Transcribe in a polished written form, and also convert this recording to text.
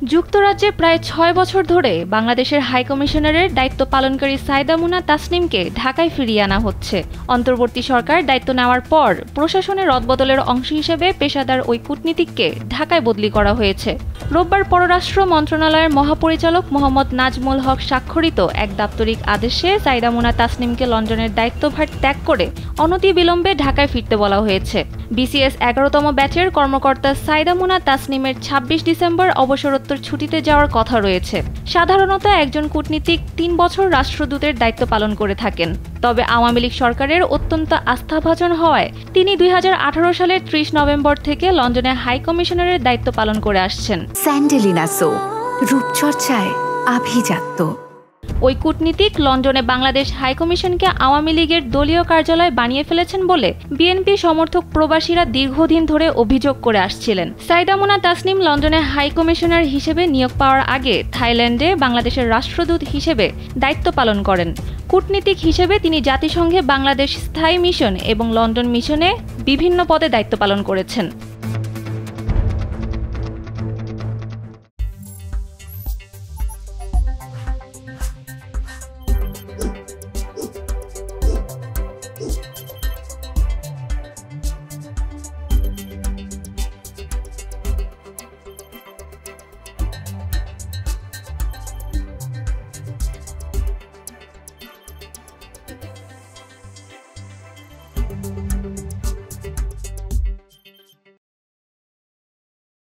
যুক্তরাজ্যে প্রায় ৬ বছর ধরে বাংলাদেশের হাইকমিশনারের দায়িত্ব পালনকারী সাইদা মুনা তাসনিমকে ঢাকায় ফিরিয়ে আনা হচ্ছে। অন্তর্বর্তী সরকার দায়িত্ব নেওয়ার পর প্রশাসনের রদবদলের অংশ হিসেবে পেশাদার ওই কূটনীতিককে ঢাকায় বদলি করা হয়েছে। রোববার পররাষ্ট্র মন্ত্রণালয়ের মহাপরিচালক মোহাম্মদ নাজমুল হক স্বাক্ষরিত এক দাপ্তরিক আদেশে সাইদা মুনা তাসনিমকে লন্ডনের দায়িত্বভার ত্যাগ করে অনতিবিলম্বে ঢাকায় ফিরতে বলা হয়েছে। বিসিএস ১১তম ব্যাচের কর্মকর্তা সাইদা মুনা তাসনিমের ২৬ ডিসেম্বর অবসরোত্তর ছুটিতে যাওয়ার কথা রয়েছে। সাধারণত একজন কূটনীতিক ৩ বছর রাষ্ট্রদূতের দায়িত্ব পালন করে থাকেন। তবে আওয়ামী লীগ সরকারের অত্যন্ত আস্থাভাজন হওয়ায় তিনি ২০১৮ সালের ৩০ নভেম্বর থেকে লন্ডনে হাইকমিশনারের দায়িত্ব পালন করে আসছেন। স্যান্ডেলিনা সো, রূপচর্চায় আভিজাত্য। ওই কূটনীতিক লন্ডনে বাংলাদেশ হাইকমিশনকে আওয়ামী লীগের দলীয় কার্যালয় বানিয়ে ফেলেছেন বলে বিএনপি সমর্থক প্রবাসীরা দীর্ঘদিন ধরে অভিযোগ করে আসছিলেন। সাইদা মুনা তাসনিম লন্ডনে হাইকমিশনার হিসেবে নিয়োগ পাওয়ার আগে থাইল্যান্ডে বাংলাদেশের রাষ্ট্রদূত হিসেবে দায়িত্ব পালন করেন। কূটনীতিক হিসেবে তিনি জাতিসংঘে বাংলাদেশ স্থায়ী মিশন এবং লন্ডন মিশনে বিভিন্ন পদে দায়িত্ব পালন করেছেন।